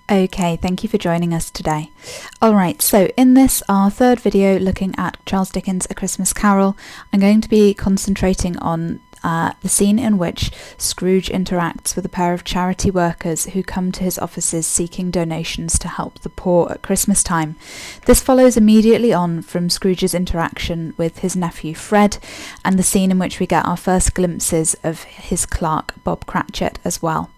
Okay, thank you for joining us today. Alright, so in this, our third video looking at Charles Dickens' A Christmas Carol, I'm going to be concentrating on the scene in which Scrooge interacts with a pair of charity workers who come to his offices seeking donations to help the poor at Christmas time. This follows immediately on from Scrooge's interaction with his nephew Fred, and the scene in which we get our first glimpses of his clerk Bob Cratchit as well.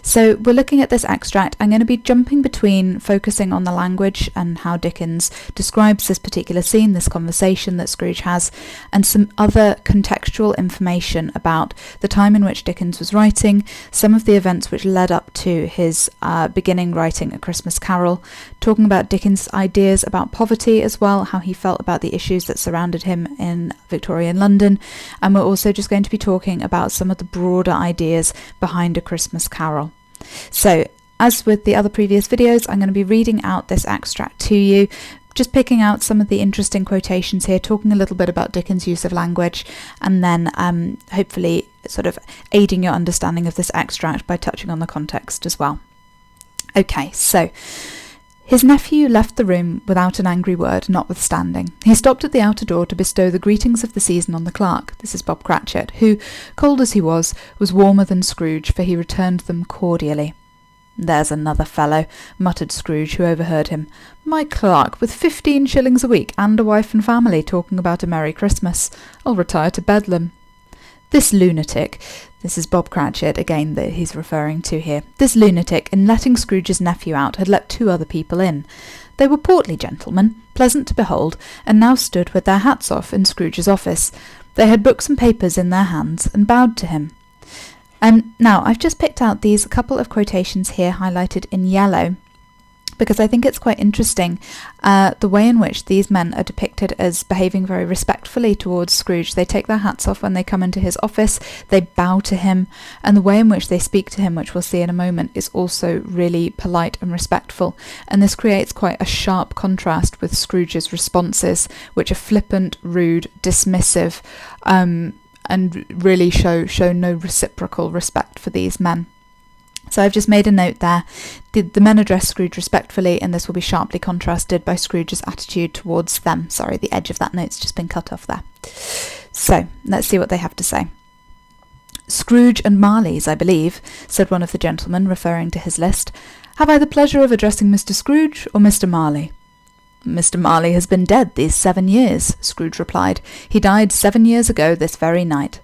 So we're looking at this extract. I'm going to be jumping between focusing on the language and how Dickens describes this particular scene, this conversation that Scrooge has, and some other contextual information about the time in which Dickens was writing, some of the events which led up to his beginning writing A Christmas Carol, talking about Dickens' ideas about poverty as well, how he felt about the issues that surrounded him in Victorian London, and we're also just going to be talking about some of the broader ideas behind A Christmas Carol. So, as with the other previous videos, I'm going to be reading out this extract to you, just picking out some of the interesting quotations here, talking a little bit about Dickens' use of language, and then hopefully sort of aiding your understanding of this extract by touching on the context as well. Okay, so his nephew left the room without an angry word, notwithstanding. He stopped at the outer door to bestow the greetings of the season on the clerk. This is Bob Cratchit, who, cold as he was warmer than Scrooge, for he returned them cordially. "There's another fellow," muttered Scrooge, who overheard him. "My clerk, with 15 shillings a week, and a wife and family, talking about a Merry Christmas. I'll retire to Bedlam." This lunatic, this is Bob Cratchit again that he's referring to here, this lunatic, in letting Scrooge's nephew out, had let 2 other people in. They were portly gentlemen, pleasant to behold, and now stood with their hats off in Scrooge's office. They had books and papers in their hands, and bowed to him. Now, I've just picked out these couple of quotations here highlighted in yellow, because I think it's quite interesting the way in which these men are depicted as behaving very respectfully towards Scrooge. They take their hats off when they come into his office, they bow to him, and the way in which they speak to him, which we'll see in a moment, is also really polite and respectful. And this creates quite a sharp contrast with Scrooge's responses, which are flippant, rude, dismissive, and really show no reciprocal respect for these men. So I've just made a note there. The men address Scrooge respectfully, and this will be sharply contrasted by Scrooge's attitude towards them. Sorry, the edge of that note's just been cut off there. So, let's see what they have to say. "Scrooge and Marley's, I believe," said one of the gentlemen, referring to his list. "Have I the pleasure of addressing Mr. Scrooge or Mr. Marley?" "Mr. Marley has been dead these 7 years," Scrooge replied. "He died 7 years ago this very night."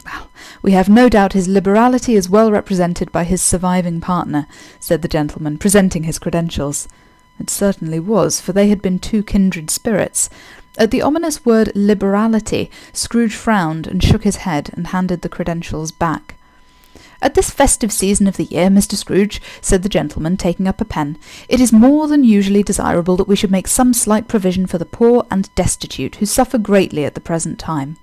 "Well, we have no doubt his liberality is well represented by his surviving partner," said the gentleman, presenting his credentials. It certainly was, for they had been 2 kindred spirits. At the ominous word liberality, Scrooge frowned and shook his head and handed the credentials back. "At this festive season of the year, Mr. Scrooge," said the gentleman, taking up a pen, "it is more than usually desirable that we should make some slight provision for the poor and destitute, who suffer greatly at the present time.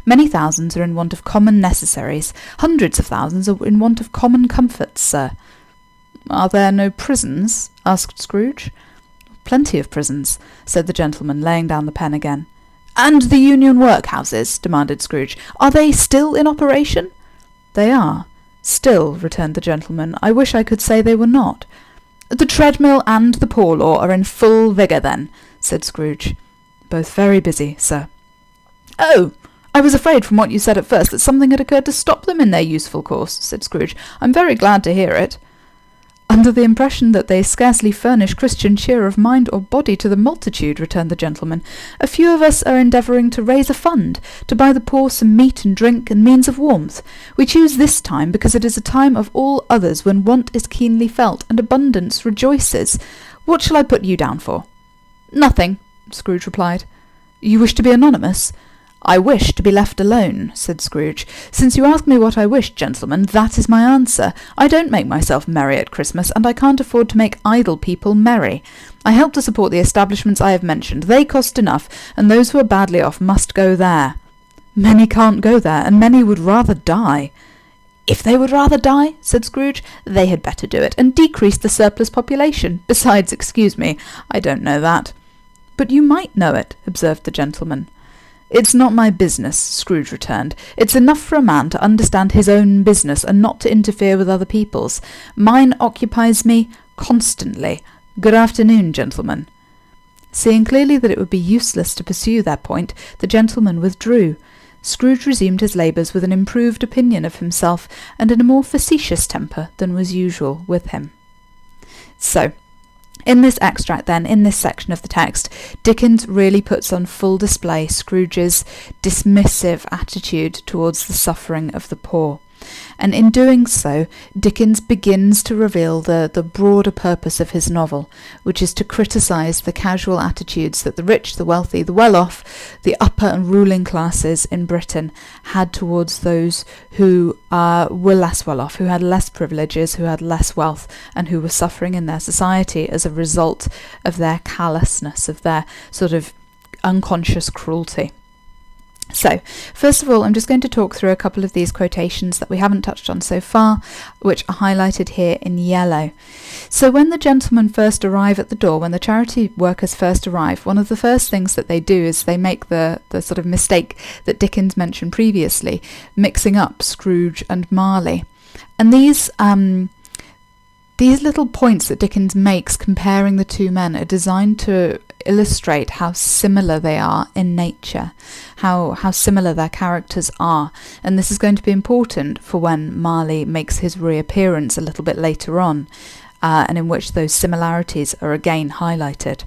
Many thousands are in want of common necessaries. Hundreds of thousands are in want of common comforts, sir." "Are there no prisons?" asked Scrooge. "Plenty of prisons," said the gentleman, laying down the pen again. "And the Union workhouses?" demanded Scrooge. "Are they still in operation?" "They are. Still," returned the gentleman. "I wish I could say they were not." "The treadmill and the poor law are in full vigour, then?" said Scrooge. "Both very busy, sir." "Oh! I was afraid from what you said at first that something had occurred to stop them in their useful course," said Scrooge. "I'm very glad to hear it." "Under the impression that they scarcely furnish Christian cheer of mind or body to the multitude," returned the gentleman, "a few of us are endeavouring to raise a fund, to buy the poor some meat and drink and means of warmth. We choose this time because it is a time of all others when want is keenly felt and abundance rejoices. What shall I put you down for?" "Nothing," Scrooge replied. "You wish to be anonymous?" "I wish to be left alone," said Scrooge. "Since you ask me what I wish, gentlemen, that is my answer. I don't make myself merry at Christmas, and I can't afford to make idle people merry. I help to support the establishments I have mentioned. They cost enough, and those who are badly off must go there." "Many can't go there, and many would rather die." "If they would rather die," said Scrooge, "they had better do it, and decrease the surplus population. Besides, excuse me, I don't know that." "But you might know it," observed the gentleman. "It's not my business," Scrooge returned. "It's enough for a man to understand his own business and not to interfere with other people's. Mine occupies me constantly. Good afternoon, gentlemen." Seeing clearly that it would be useless to pursue their point, the gentleman withdrew. Scrooge resumed his labours with an improved opinion of himself and in a more facetious temper than was usual with him. So, in this extract then, in this section of the text, Dickens really puts on full display Scrooge's dismissive attitude towards the suffering of the poor. And in doing so, Dickens begins to reveal the broader purpose of his novel, which is to criticise the casual attitudes that the rich, the wealthy, the well-off, the upper and ruling classes in Britain had towards those who were less well-off, who had less privileges, who had less wealth, and who were suffering in their society as a result of their callousness, of their sort of unconscious cruelty. So, first of all, I'm just going to talk through a couple of these quotations that we haven't touched on so far, which are highlighted here in yellow. So when the gentlemen first arrive at the door, when the charity workers first arrive, one of the first things that they do is they make the sort of mistake that Dickens mentioned previously, mixing up Scrooge and Marley. And these little points that Dickens makes comparing the two men are designed to illustrate how similar they are in nature, how similar their characters are, and this is going to be important for when Marley makes his reappearance a little bit later on, and in which those similarities are again highlighted.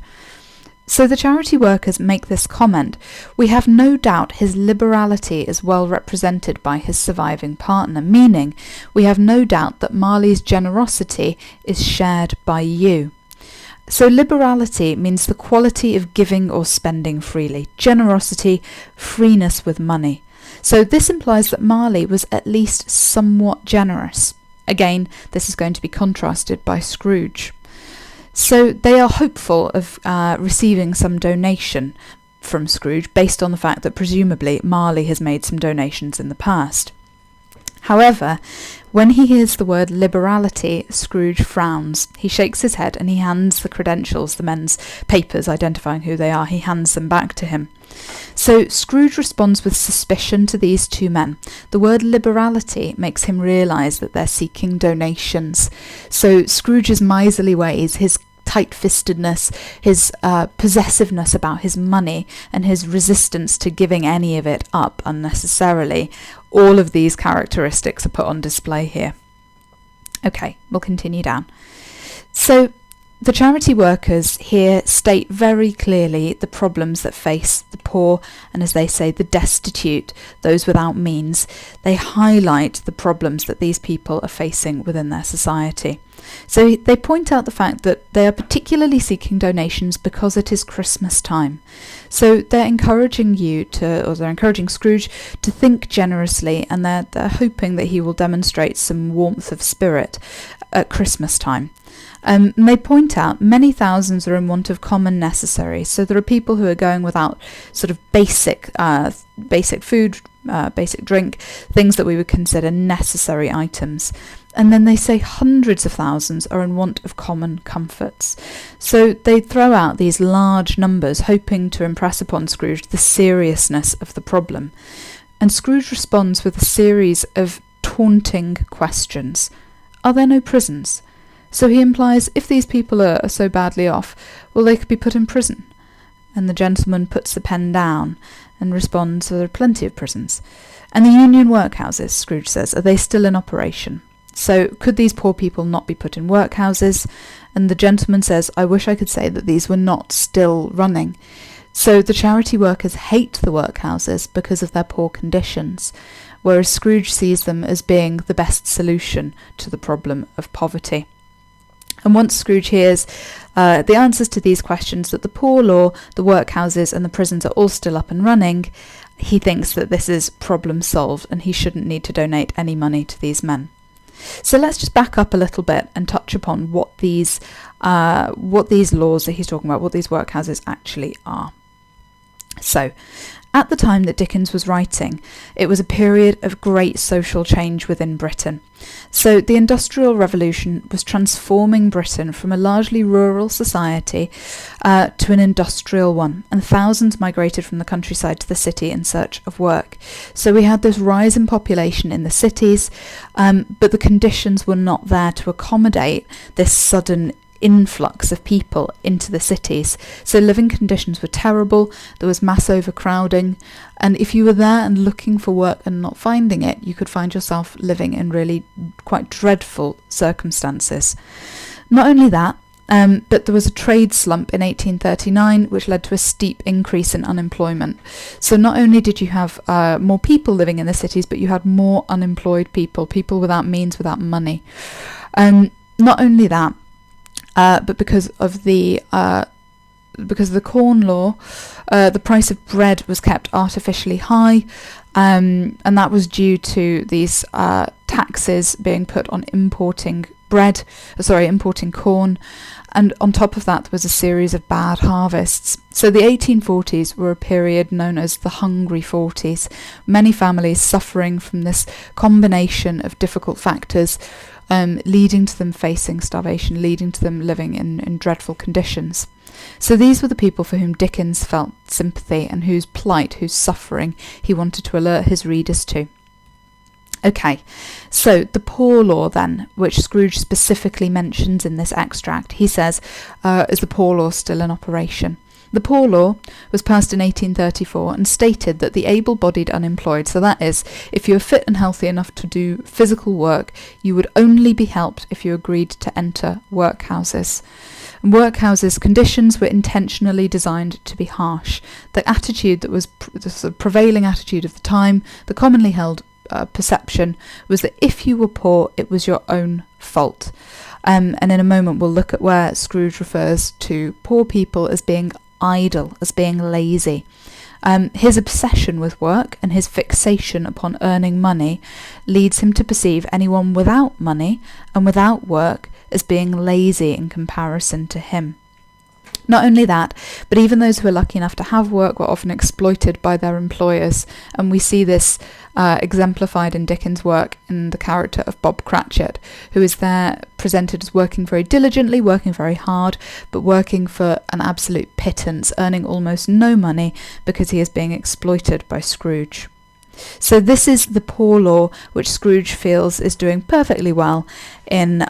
So the charity workers make this comment: "We have no doubt his liberality is well represented by his surviving partner," meaning we have no doubt that Marley's generosity is shared by you. So liberality means the quality of giving or spending freely. Generosity, freeness with money. So this implies that Marley was at least somewhat generous. Again, this is going to be contrasted by Scrooge. So they are hopeful of receiving some donation from Scrooge based on the fact that presumably Marley has made some donations in the past. However, when he hears the word liberality, Scrooge frowns. He shakes his head and he hands the credentials, the men's papers identifying who they are, he hands them back to him. So Scrooge responds with suspicion to these two men. The word liberality makes him realise that they're seeking donations. So Scrooge's miserly ways, his tight-fistedness, his possessiveness about his money, and his resistance to giving any of it up unnecessarily, all of these characteristics are put on display here. Okay, we'll continue down. So the charity workers here state very clearly the problems that face the poor and, as they say, the destitute, those without means. They highlight the problems that these people are facing within their society. So they point out the fact that they are particularly seeking donations because it is Christmas time. So they're encouraging they're encouraging Scrooge to think generously, and they're hoping that he will demonstrate some warmth of spirit at Christmas time. And they point out many thousands are in want of common necessaries. So there are people who are going without sort of basic food, basic drink, things that we would consider necessary items. And then they say hundreds of thousands are in want of common comforts. So they throw out these large numbers, hoping to impress upon Scrooge the seriousness of the problem. And Scrooge responds with a series of taunting questions. Are there no prisons? So he implies, if these people are so badly off, well, they could be put in prison. And the gentleman puts the pen down and responds, there are plenty of prisons. And the union workhouses, Scrooge says, are they still in operation? So could these poor people not be put in workhouses? And the gentleman says, I wish I could say that these were not still running. So the charity workers hate the workhouses because of their poor conditions, whereas Scrooge sees them as being the best solution to the problem of poverty. And once Scrooge hears the answers to these questions, that the poor law, the workhouses and the prisons are all still up and running, he thinks that this is problem solved and he shouldn't need to donate any money to these men. So let's just back up a little bit and touch upon what these laws that he's talking about, what these workhouses actually are. So, at the time that Dickens was writing, it was a period of great social change within Britain. So the Industrial Revolution was transforming Britain from a largely rural society to an industrial one, and thousands migrated from the countryside to the city in search of work. So we had this rise in population in the cities, but the conditions were not there to accommodate this sudden influx of people into the cities. So living conditions were terrible, there was mass overcrowding, and if you were there and looking for work and not finding it, you could find yourself living in really quite dreadful circumstances. Not only that, but there was a trade slump in 1839 which led to a steep increase in unemployment. So not only did you have more people living in the cities, but you had more unemployed people without means, without money. Not only that, but because of the Corn Law, the price of bread was kept artificially high, and that was due to these taxes being put on importing corn, and on top of that there was a series of bad harvests. So the 1840s were a period known as the Hungry Forties, many families suffering from this combination of difficult factors, leading to them facing starvation, leading to them living in dreadful conditions. So these were the people for whom Dickens felt sympathy and whose plight, whose suffering he wanted to alert his readers to. Okay, so the Poor Law then, which Scrooge specifically mentions in this extract, he says, is the Poor Law still in operation? The Poor Law was passed in 1834 and stated that the able-bodied unemployed, so that is, if you were fit and healthy enough to do physical work, you would only be helped if you agreed to enter workhouses. And workhouses conditions were intentionally designed to be harsh. The attitude that was the sort of prevailing attitude of the time, the commonly held perception, was that if you were poor, it was your own fault. And in a moment we'll look at where Scrooge refers to poor people as being idle, as being lazy. His obsession with work and his fixation upon earning money leads him to perceive anyone without money and without work as being lazy in comparison to him. Not only that, but even those who are lucky enough to have work were often exploited by their employers, and we see this exemplified in Dickens' work in the character of Bob Cratchit, who is there presented as working very diligently, working very hard, but working for an absolute pittance, earning almost no money because he is being exploited by Scrooge. So this is the Poor Law, which Scrooge feels is doing perfectly well in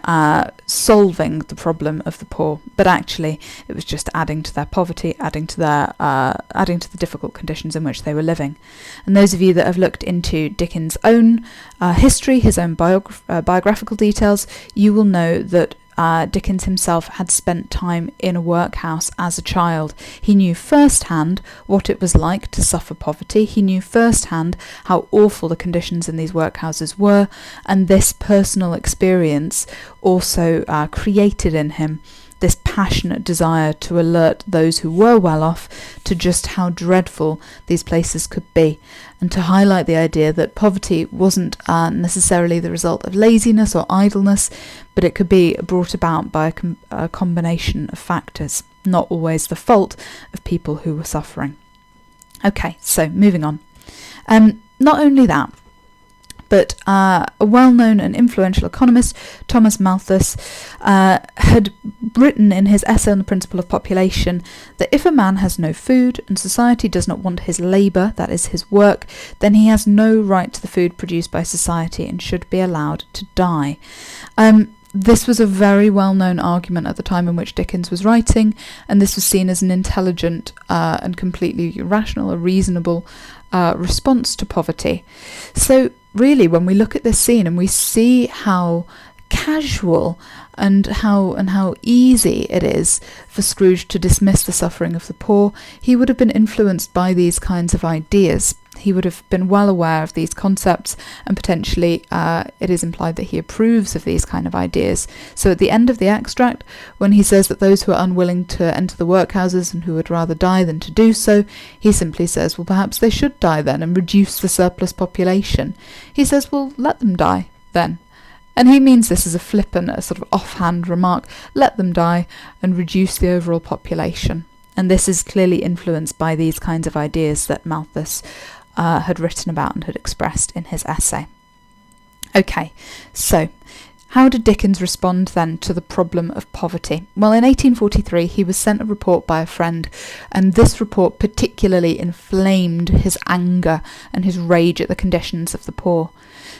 solving the problem of the poor, but actually it was just adding to their poverty, adding to the difficult conditions in which they were living. And those of you that have looked into Dickens' own history, his own biographical details, you will know that Dickens himself had spent time in a workhouse as a child. He knew firsthand what it was like to suffer poverty. He knew firsthand how awful the conditions in these workhouses were, and this personal experience also created in him this passionate desire to alert those who were well off to just how dreadful these places could be, and to highlight the idea that poverty wasn't necessarily the result of laziness or idleness, but it could be brought about by a combination of factors, not always the fault of people who were suffering. Okay, so moving on. Not only that, but a well-known and influential economist, Thomas Malthus, had written in his essay on the principle of population that if a man has no food and society does not want his labour, that is his work, then he has no right to the food produced by society and should be allowed to die. This was a very well-known argument at the time in which Dickens was writing, and this was seen as an intelligent and completely rational, a reasonable response to poverty. So really, when we look at this scene and we see how casual and how easy it is for Scrooge to dismiss the suffering of the poor, he would have been influenced by these kinds of ideas. He would have been well aware of these concepts, and potentially it is implied that he approves of these kind of ideas. So at the end of the extract, when he says that those who are unwilling to enter the workhouses and who would rather die than to do so, he simply says, well, perhaps they should die then and reduce the surplus population. He says, well, let them die then. And he means this as a flippant, a sort of offhand remark, let them die and reduce the overall population. And this is clearly influenced by these kinds of ideas that Malthus had written about and had expressed in his essay. Okay, so how did Dickens respond then to the problem of poverty? Well, in 1843 he was sent a report by a friend, and this report particularly inflamed his anger and his rage at the conditions of the poor.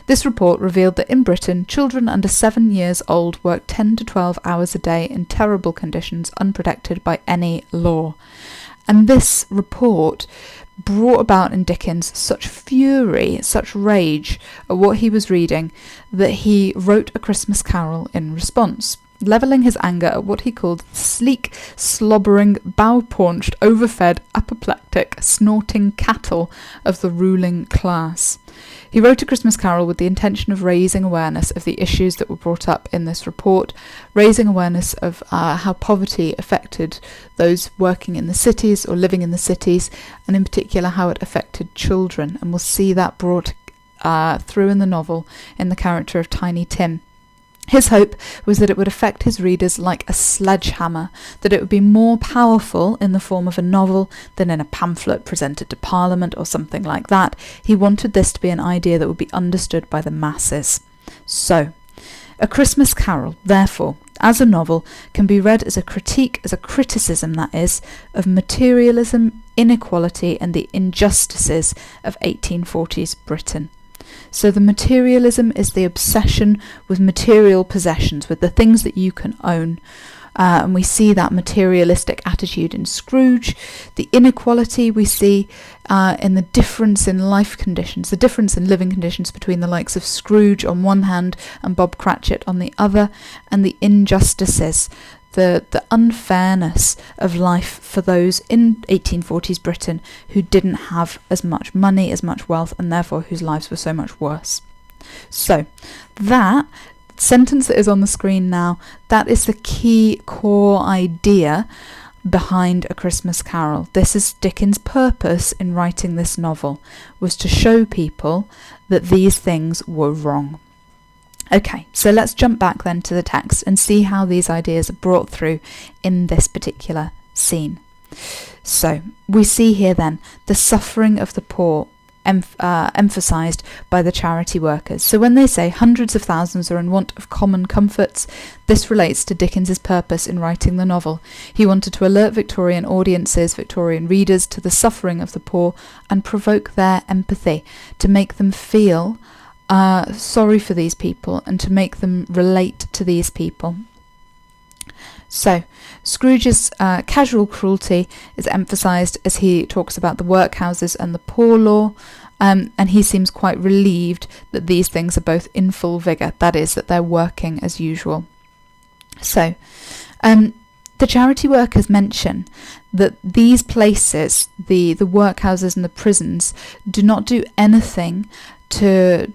This report revealed that in Britain, children under 7 years old worked 10 to 12 hours a day in terrible conditions, unprotected by any law. And this report brought about in Dickens such fury, such rage at what he was reading, that he wrote A Christmas Carol in response, levelling his anger at what he called sleek, slobbering, bow-paunched, overfed, apoplectic, snorting cattle of the ruling class. He wrote A Christmas Carol with the intention of raising awareness of the issues that were brought up in this report, raising awareness of how poverty affected those working in the cities or living in the cities, and in particular how it affected children. And we'll see that brought through in the novel in the character of Tiny Tim. His hope was that it would affect his readers like a sledgehammer, that it would be more powerful in the form of a novel than in a pamphlet presented to Parliament or something like that. He wanted this to be an idea that would be understood by the masses. So, A Christmas Carol, therefore, as a novel, can be read as a critique, as a criticism, that is, of materialism, inequality and the injustices of 1840s Britain. So the materialism is the obsession with material possessions, with the things that you can own. And we see that materialistic attitude in Scrooge. The inequality we see in the difference in life conditions, the difference in living conditions between the likes of Scrooge on one hand and Bob Cratchit on the other, and the injustices, the unfairness of life for those in 1840s Britain who didn't have as much money, as much wealth, and therefore whose lives were so much worse. So that sentence that is on the screen now, that is the key core idea behind A Christmas Carol. This is Dickens' purpose in writing this novel, was to show people that these things were wrong. Okay, so let's jump back then to the text and see how these ideas are brought through in this particular scene. So we see here then the suffering of the poor emphasised by the charity workers. So when they say hundreds of thousands are in want of common comforts, this relates to Dickens's purpose in writing the novel. He wanted to alert Victorian audiences, Victorian readers, to the suffering of the poor and provoke their empathy, to make them feel sorry for these people and to make them relate to these people. So Scrooge's casual cruelty is emphasised as he talks about the workhouses and the poor law, and he seems quite relieved that these things are both in full vigour, that is, that they're working as usual. So the charity workers mention that these places, the workhouses and the prisons, do not do anything to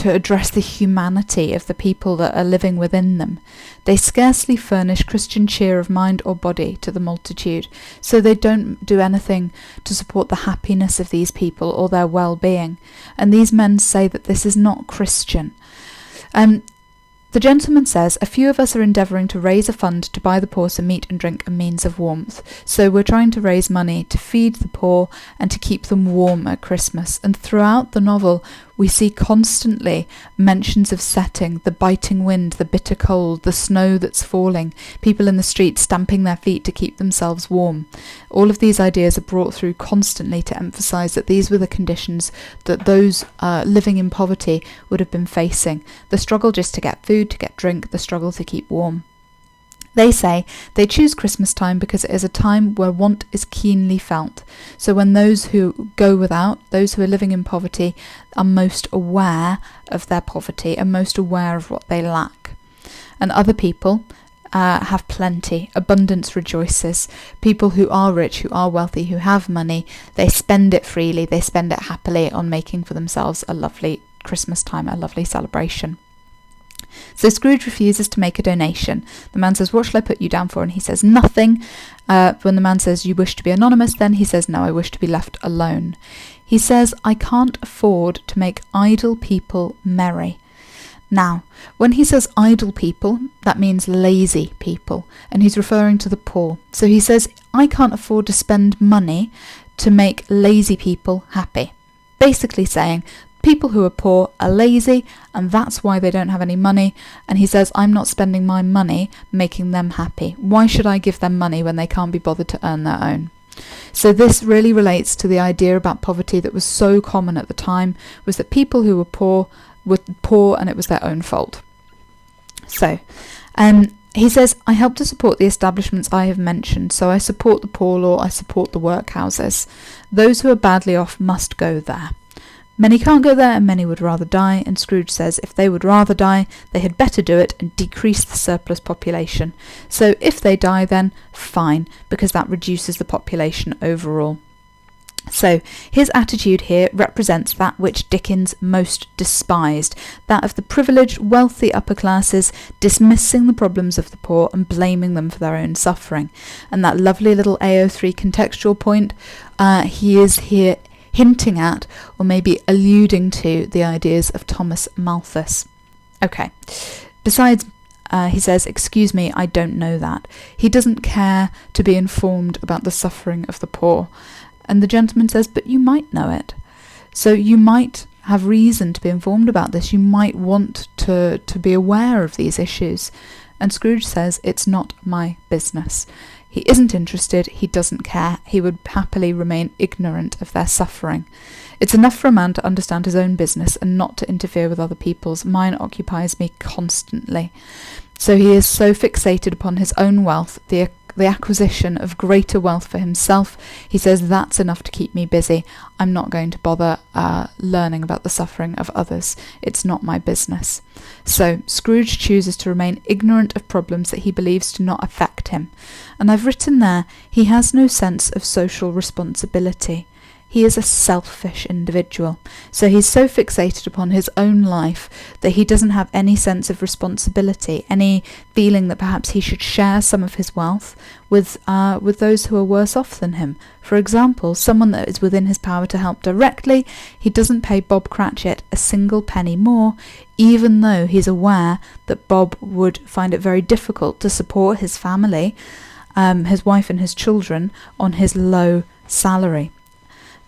address the humanity of the people that are living within them. They scarcely furnish Christian cheer of mind or body to the multitude, so they don't do anything to support the happiness of these people or their well-being. And these men say that this is not Christian. The gentleman says, a few of us are endeavouring to raise a fund to buy the poor some meat and drink and means of warmth. So we're trying to raise money to feed the poor and to keep them warm at Christmas. And throughout the novel, we see constantly mentions of setting, the biting wind, the bitter cold, the snow that's falling, people in the street stamping their feet to keep themselves warm. All of these ideas are brought through constantly to emphasise that these were the conditions that those living in poverty would have been facing. The struggle just to get food, to get drink, the struggle to keep warm. They say they choose Christmas time because it is a time where want is keenly felt. So when those who go without, those who are living in poverty, are most aware of their poverty and most aware of what they lack. And other people have plenty. Abundance rejoices. People who are rich, who are wealthy, who have money, they spend it freely, they spend it happily on making for themselves a lovely Christmas time, a lovely celebration. So Scrooge refuses to make a donation. The man says, what shall I put you down for? And he says, nothing. When the man says, you wish to be anonymous, then he says, no, I wish to be left alone. He says, I can't afford to make idle people merry. Now, when he says idle people, that means lazy people, and he's referring to the poor. So he says, I can't afford to spend money to make lazy people happy. Basically saying, people who are poor are lazy, and that's why they don't have any money, and he says, I'm not spending my money making them happy. Why should I give them money when they can't be bothered to earn their own? So this really relates to the idea about poverty that was so common at the time, was that people who were poor and it was their own fault. So he says, I help to support the establishments I have mentioned, so I support the poor law, I support the workhouses. Those who are badly off must go there. Many can't go there and many would rather die, and Scrooge says if they would rather die, they had better do it and decrease the surplus population. So if they die then, fine, because that reduces the population overall. So his attitude here represents that which Dickens most despised, that of the privileged, wealthy upper classes dismissing the problems of the poor and blaming them for their own suffering. And that lovely little AO3 contextual point, he is here hinting at, or maybe alluding to, the ideas of Thomas Malthus. Okay, besides, he says, excuse me, I don't know that. He doesn't care to be informed about the suffering of the poor. And the gentleman says, but you might know it. So you might have reason to be informed about this. You might want to be aware of these issues. And Scrooge says, it's not my business. He isn't interested, he doesn't care, he would happily remain ignorant of their suffering. It's enough for a man to understand his own business and not to interfere with other people's. Mine occupies me constantly. So he is so fixated upon his own wealth, the acquisition of greater wealth for himself. He says, that's enough to keep me busy. I'm not going to bother learning about the suffering of others. It's not my business. So Scrooge chooses to remain ignorant of problems that he believes do not affect him. And I've written there, he has no sense of social responsibility. He is a selfish individual. So he's so fixated upon his own life that he doesn't have any sense of responsibility, any feeling that perhaps he should share some of his wealth with those who are worse off than him. For example, someone that is within his power to help directly, he doesn't pay Bob Cratchit a single penny more, even though he's aware that Bob would find it very difficult to support his family, his wife and his children, on his low salary.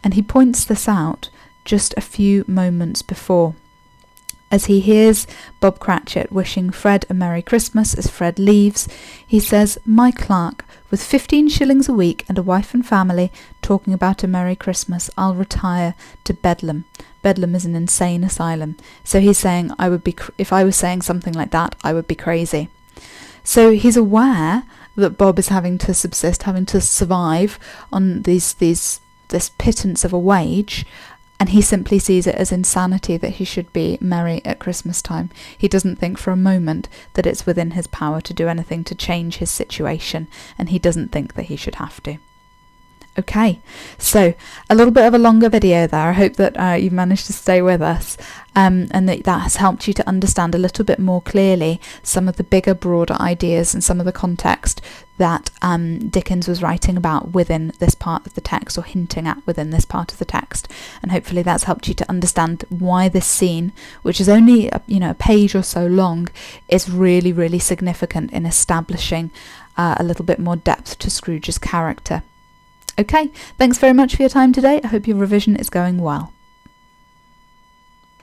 And he points this out just a few moments before. As he hears Bob Cratchit wishing Fred a Merry Christmas as Fred leaves, he says, my clerk, with 15 shillings a week and a wife and family, talking about a Merry Christmas, I'll retire to Bedlam. Bedlam is an insane asylum. So he's saying, if I was saying something like that, I would be crazy. So he's aware that Bob is having to subsist, having to survive on this pittance of a wage, and he simply sees it as insanity that he should be merry at Christmas time. He doesn't think for a moment that it's within his power to do anything to change his situation, and he doesn't think that he should have to. Okay, so a little bit of a longer video there. I hope that you've managed to stay with us and that has helped you to understand a little bit more clearly some of the bigger, broader ideas and some of the context that Dickens was writing about within this part of the text, or hinting at within this part of the text. And hopefully that's helped you to understand why this scene, which is only a page or so long, is really, really significant in establishing a little bit more depth to Scrooge's character. Okay, thanks very much for your time today. I hope your revision is going well.